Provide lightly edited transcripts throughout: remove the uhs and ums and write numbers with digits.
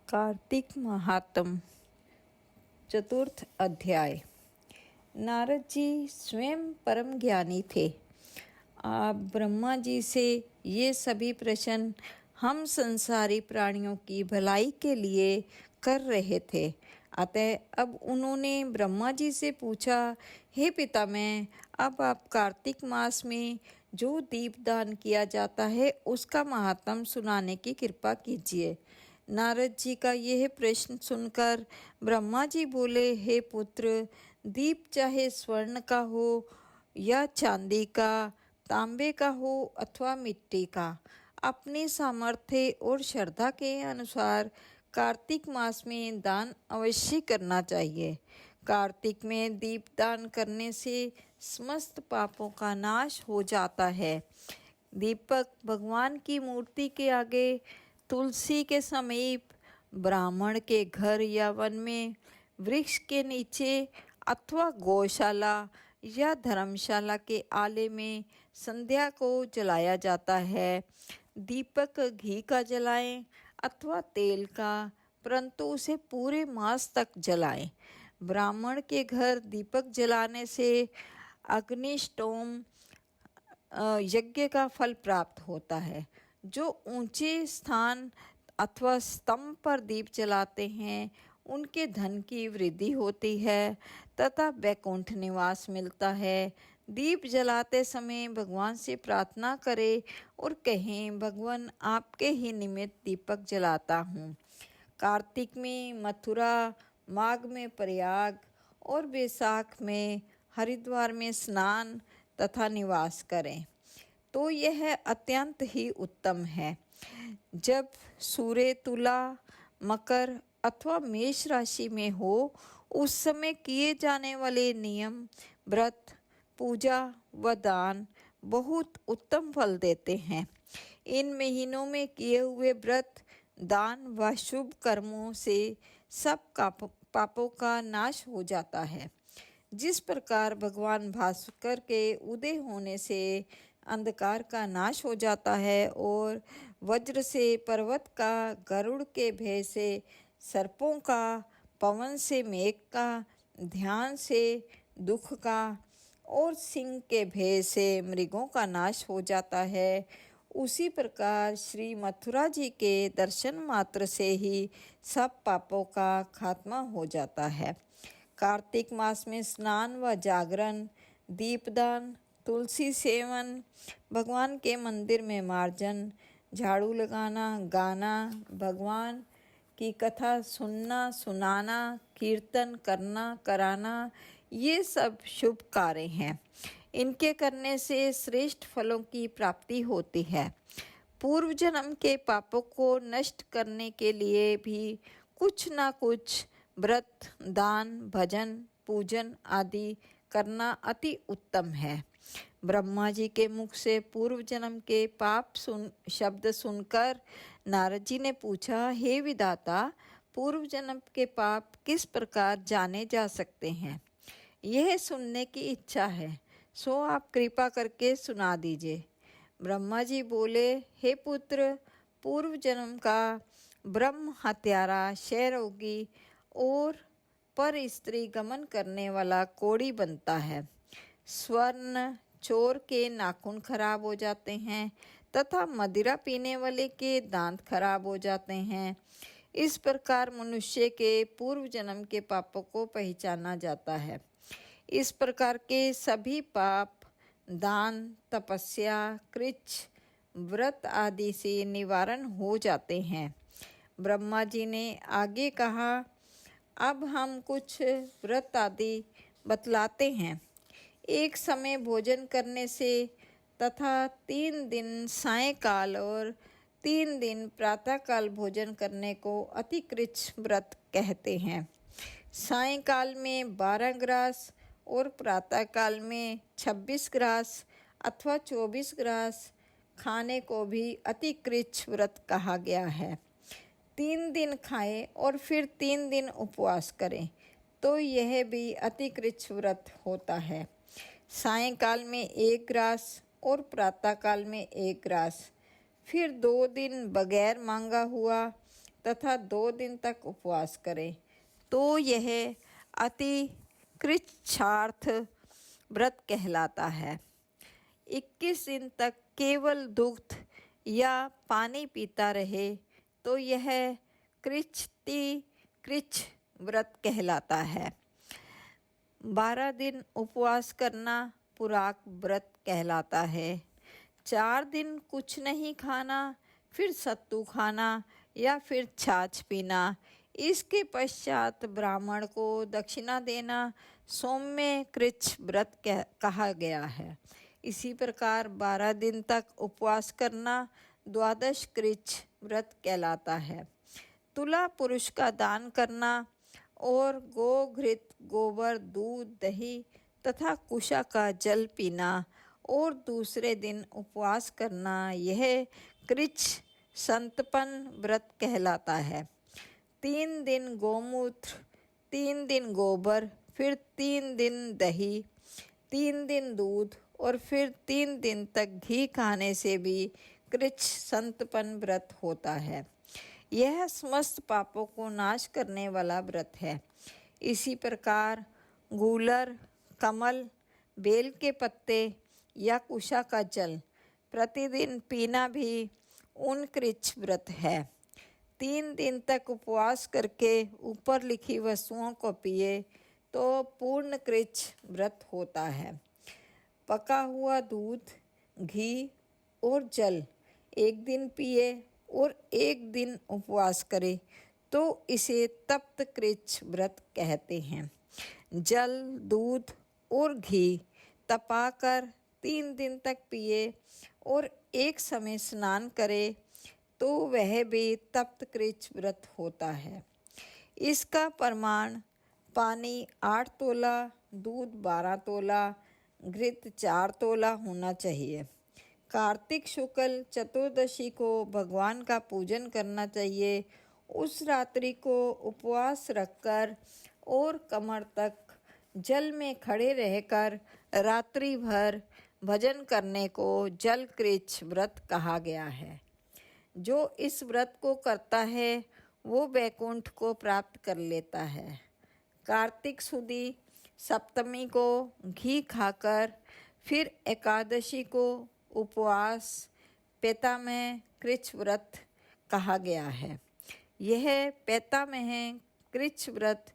कार्तिक महात्म चतुर्थ अध्याय। नारद जी स्वयं परम ज्ञानी थे। आप ब्रह्मा जी से ये सभी प्रश्न हम संसारी प्राणियों की भलाई के लिए कर रहे थे। अतः अब उन्होंने ब्रह्मा जी से पूछा, हे पितामह, अब आप कार्तिक मास में जो दीपदान किया जाता है उसका महात्म सुनाने की कृपा कीजिए। नारद जी का यह प्रश्न सुनकर ब्रह्मा जी बोले, हे पुत्र, दीप चाहे स्वर्ण का हो या चांदी का, तांबे का हो अथवा मिट्टी का, अपनी सामर्थ्य और श्रद्धा के अनुसार कार्तिक मास में दान अवश्य करना चाहिए। कार्तिक में दीप दान करने से समस्त पापों का नाश हो जाता है। दीपक भगवान की मूर्ति के आगे, तुलसी के समीप, ब्राह्मण के घर या वन में, वृक्ष के नीचे अथवा गौशाला या धर्मशाला के आले में संध्या को जलाया जाता है। दीपक घी का जलाएं अथवा तेल का, परंतु उसे पूरे मास तक जलाएं। ब्राह्मण के घर दीपक जलाने से अग्निष्टोम यज्ञ का फल प्राप्त होता है। जो ऊंचे स्थान अथवा स्तंभ पर दीप जलाते हैं उनके धन की वृद्धि होती है तथा वैकुंठ निवास मिलता है। दीप जलाते समय भगवान से प्रार्थना करें और कहें, भगवान आपके ही निमित्त दीपक जलाता हूँ। कार्तिक में मथुरा, माघ में प्रयाग और वैशाख में हरिद्वार में स्नान तथा निवास करें तो यह अत्यंत ही उत्तम है। जब सूर्य तुला, मकर अथवा मेष राशि में हो उस समय किए जाने वाले नियम, व्रत, पूजा व दान बहुत उत्तम फल देते हैं। इन महीनों में किए हुए व्रत, दान व शुभ कर्मों से सब पापों का नाश हो जाता है। जिस प्रकार भगवान भास्कर के उदय होने से अंधकार का नाश हो जाता है और वज्र से पर्वत का, गरुड़ के भय से सर्पों का, पवन से मेघ का, ध्यान से दुख का और सिंह के भय से मृगों का नाश हो जाता है, उसी प्रकार श्री मथुरा जी के दर्शन मात्र से ही सब पापों का खात्मा हो जाता है। कार्तिक मास में स्नान व जागरण, दीपदान, तुलसी सेवन, भगवान के मंदिर में मार्जन, झाड़ू लगाना, गाना, भगवान की कथा सुनना, सुनाना, कीर्तन करना, कराना, ये सब शुभ कार्य हैं। इनके करने से श्रेष्ठ फलों की प्राप्ति होती है। पूर्व जन्म के पापों को नष्ट करने के लिए भी कुछ ना कुछ व्रत, दान, भजन, पूजन आदि करना अति उत्तम है। ब्रह्मा जी के मुख से पूर्व जन्म के पाप शब्द सुनकर नारद जी ने पूछा, हे विधाता, पूर्व जन्म के पाप किस प्रकार जाने जा सकते हैं? यह सुनने की इच्छा है, सो आप कृपा करके सुना दीजिए। ब्रह्मा जी बोले, हे पुत्र, पूर्व जन्म का ब्रह्म हत्यारा, क्षयरोगी और पर स्त्री गमन करने वाला कोढ़ी बनता है। स्वर्ण चोर के नाखून खराब हो जाते हैं तथा मदिरा पीने वाले के दांत खराब हो जाते हैं। इस प्रकार मनुष्य के पूर्व जन्म के पापों को पहचाना जाता है। इस प्रकार के सभी पाप दान, तपस्या, कृच्छ, व्रत आदि से निवारण हो जाते हैं। ब्रह्मा जी ने आगे कहा, अब हम कुछ व्रत आदि बतलाते हैं। एक समय भोजन करने से तथा 3 दिन सायंकाल और 3 दिन प्रातःकाल भोजन करने को अतिकृच्छ व्रत कहते हैं। सायंकाल में 12 ग्रास और प्रातःकाल में 26 ग्रास अथवा 24 ग्रास खाने को भी अतिकृच्छ व्रत कहा गया है। 3 दिन खाएं और फिर 3 दिन उपवास करें तो यह भी अतिकृच्छ व्रत होता है। सायंकाल में 1 ग्रास और प्रातःकाल में 1 ग्रास, फिर 2 दिन बगैर मांगा हुआ तथा 2 दिन तक उपवास करें तो यह अति कृच्छार्थ व्रत कहलाता है। 21 दिन तक केवल दुग्ध या पानी पीता रहे तो यह कृच्छ व्रत कहलाता है। 12 दिन उपवास करना पुराक व्रत कहलाता है। 4 दिन कुछ नहीं खाना, फिर सत्तू खाना या फिर छाछ पीना। इसके पश्चात ब्राह्मण को दक्षिणा देना सौम्य कृच्छ व्रत कहा गया है। इसी प्रकार 12 दिन तक उपवास करना द्वादश कृच्छ व्रत कहलाता है। तुला पुरुष का दान करना और गो घृत, गोबर, दूध, दही तथा कुशा का जल पीना और दूसरे दिन उपवास करना यह कृच्छ संतपन व्रत कहलाता है। 3 दिन गोमूत्र, 3 दिन गोबर, फिर 3 दिन दही, 3 दिन दूध और फिर 3 दिन तक घी खाने से भी कृच्छ संतपन व्रत होता है। यह समस्त पापों को नाश करने वाला व्रत है। इसी प्रकार गूलर, कमल, बेल के पत्ते या कुशा का जल प्रतिदिन पीना भी उन कृच्छ व्रत है। 3 दिन तक उपवास करके ऊपर लिखी वस्तुओं को पिए तो पूर्ण कृच्छ व्रत होता है। पका हुआ दूध, घी और जल एक दिन पिए और एक दिन उपवास करे तो इसे तप्त कृच्छ व्रत कहते हैं। जल, दूध और घी तपाकर 3 दिन तक पिए और एक समय स्नान करे तो वह भी तप्त कृच्छ व्रत होता है। इसका प्रमाण पानी 8 तोला, दूध 12 तोला, घृत 4 तोला होना चाहिए। कार्तिक शुक्ल चतुर्दशी को भगवान का पूजन करना चाहिए। उस रात्रि को उपवास रखकर और कमर तक जल में खड़े रहकर रात्रि भर भजन करने को जल कृच्छ व्रत कहा गया है। जो इस व्रत को करता है वो वैकुंठ को प्राप्त कर लेता है। कार्तिक सुदी सप्तमी को घी खाकर फिर एकादशी को उपवास पैतामह कृच्छ व्रत कहा गया है। यह पैतामह कृच्छ व्रत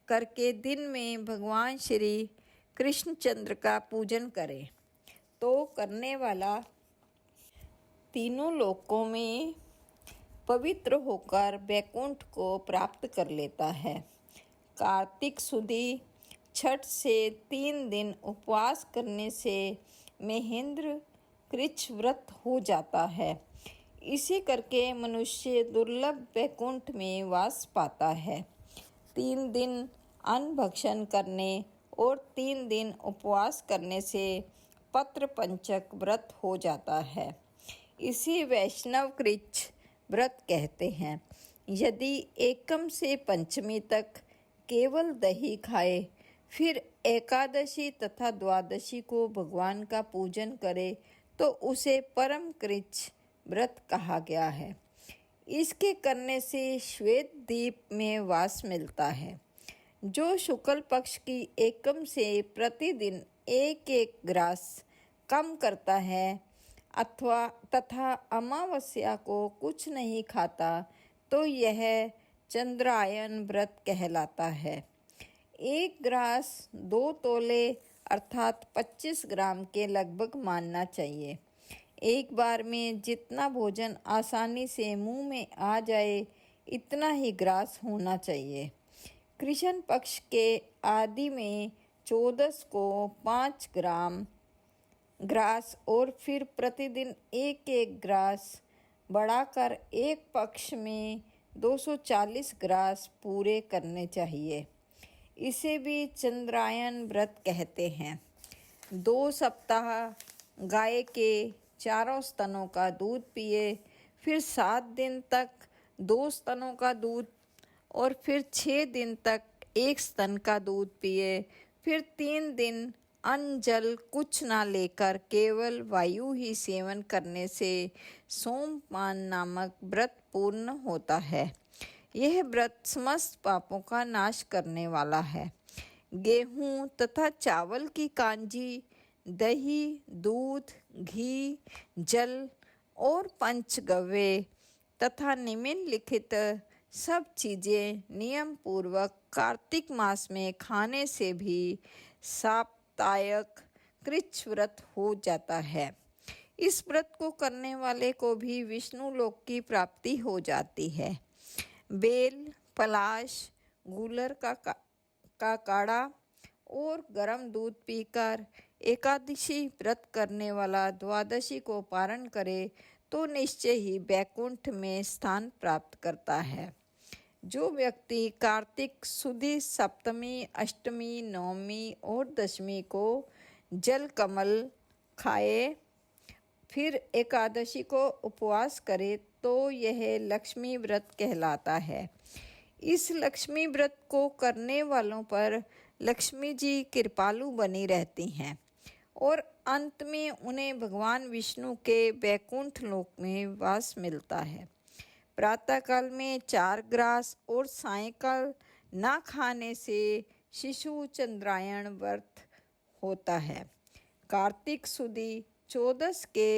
करके दिन में भगवान श्री कृष्णचंद्र का पूजन करे तो करने वाला तीनों लोकों में पवित्र होकर वैकुंठ को प्राप्त कर लेता है। कार्तिक सुदी छठ से 3 दिन उपवास करने से महेंद्र कृच्छ व्रत हो जाता है। इसे करके मनुष्य दुर्लभ वैकुंठ में वास पाता है। 3 दिन अन्न भक्षण करने और 3 दिन उपवास करने से पत्र पंचक व्रत हो जाता है। इसे वैष्णव कृच्छ व्रत कहते हैं। यदि एकम से पंचमी तक केवल दही खाए, फिर एकादशी तथा द्वादशी को भगवान का पूजन करे तो उसे परम कृच्छ व्रत कहा गया है। इसके करने से श्वेत द्वीप में वास मिलता है। जो शुक्ल पक्ष की एकम से प्रतिदिन 1-1 ग्रास कम करता है अथवा तथा अमावस्या को कुछ नहीं खाता तो यह चंद्रायन व्रत कहलाता है। 1 ग्रास 2 तोले अर्थात 25 ग्राम के लगभग मानना चाहिए। एक बार में जितना भोजन आसानी से मुंह में आ जाए इतना ही ग्रास होना चाहिए। कृष्ण पक्ष के आदि में 14 को 5 ग्रास और फिर प्रतिदिन 1-1 ग्रास बढ़ाकर एक पक्ष में 240 ग्रास पूरे करने चाहिए। इसे भी चंद्रायन व्रत कहते हैं। 2 सप्ताह गाय के चारों स्तनों का दूध पिए, फिर 7 दिन तक 2 स्तनों का दूध और फिर 6 दिन तक 1 स्तन का दूध पिए, फिर 3 दिन अन्न जल कुछ ना लेकर केवल वायु ही सेवन करने से सोमपान नामक व्रत पूर्ण होता है। यह व्रत समस्त पापों का नाश करने वाला है। गेहूँ तथा चावल की कांजी, दही, दूध, घी, जल और पंचगव्य तथा निम्नलिखित सब चीज़ें नियम पूर्वक कार्तिक मास में खाने से भी साप्तायक कृच्छ व्रत हो जाता है। इस व्रत को करने वाले को भी विष्णु लोक की प्राप्ति हो जाती है। बेल, पलाश, गूलर का काढ़ा और गर्म दूध पीकर एकादशी व्रत करने वाला द्वादशी को पारण करे तो निश्चय ही वैकुंठ में स्थान प्राप्त करता है। जो व्यक्ति कार्तिक सुदी सप्तमी, अष्टमी, नवमी और दशमी को जल कमल खाए फिर एकादशी को उपवास करे तो यह लक्ष्मी व्रत कहलाता है। इस लक्ष्मी व्रत को करने वालों पर लक्ष्मी जी कृपालु बनी रहती हैं और अंत में उन्हें भगवान विष्णु के वैकुंठ लोक में वास मिलता है। प्रातःकाल में 4 ग्रास और सायंकाल ना खाने से शिशु चंद्रायण व्रत होता है। कार्तिक सुदी 14 के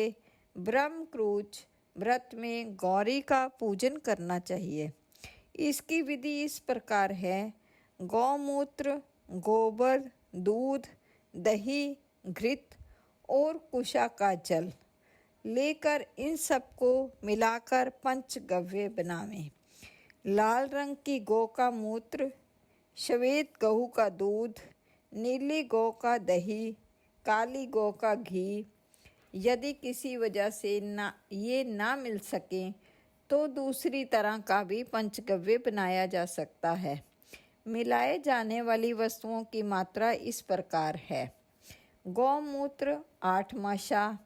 ब्रह्मक्रूच व्रत में गौरी का पूजन करना चाहिए। इसकी विधि इस प्रकार है। गौमूत्र, गोबर, दूध, दही, घृत और कुशा का जल लेकर इन सबको मिलाकर पंचगव्य बनावें। लाल रंग की गौ का मूत्र, श्वेत गऊ का दूध, नीली गौ का दही, काली गौ का घी। यदि किसी वजह से ये ना मिल सके तो दूसरी तरह का भी पंचगव्य बनाया जा सकता है। मिलाए जाने वाली वस्तुओं की मात्रा इस प्रकार है। गौमूत्र 8 माशा,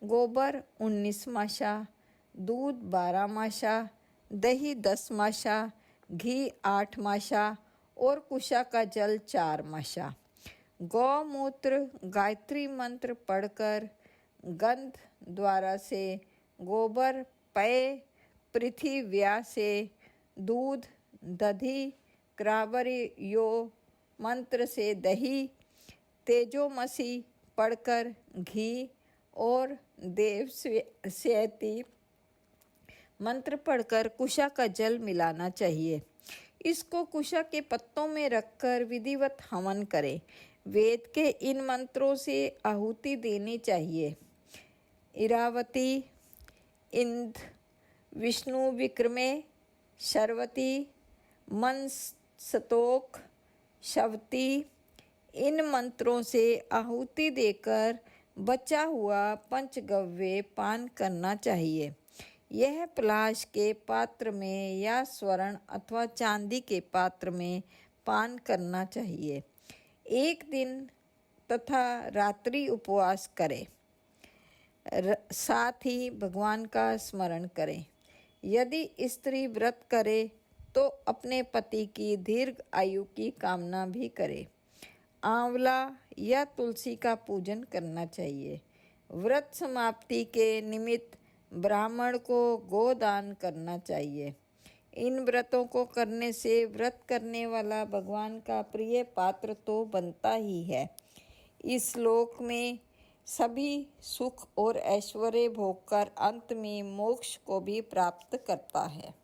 गोबर 19 माशा, दूध 12 माशा, दही 10 माशा, घी 8 माशा और कुशा का जल 4 माशा। गौमूत्र गायत्री मंत्र पढ़कर गंध द्वारा से, गोबर पय पृथिव्या से, दूध दधि क्रावरियो मंत्र से, दही तेजोमसी पढ़कर घी और देव स्यति मंत्र पढ़कर कुशा का जल मिलाना चाहिए। इसको कुशा के पत्तों में रखकर विधिवत हवन करें। वेद के इन मंत्रों से आहुति देनी चाहिए। इरावती, इंद्र, विष्णु विक्रमे, शर्वती, मनस्तोक, शवती इन मंत्रों से आहुति देकर बचा हुआ पंचगव्य पान करना चाहिए। यह पलाश के पात्र में या स्वर्ण अथवा चांदी के पात्र में पान करना चाहिए। एक दिन तथा रात्रि उपवास करें। साथ ही भगवान का स्मरण करें। यदि स्त्री व्रत करे तो अपने पति की दीर्घ आयु की कामना भी करे। आंवला या तुलसी का पूजन करना चाहिए। व्रत समाप्ति के निमित्त ब्राह्मण को गोदान करना चाहिए। इन व्रतों को करने से व्रत करने वाला भगवान का प्रिय पात्र तो बनता ही है। इस श्लोक में सभी सुख और ऐश्वर्य भोगकर अंत में मोक्ष को भी प्राप्त करता है।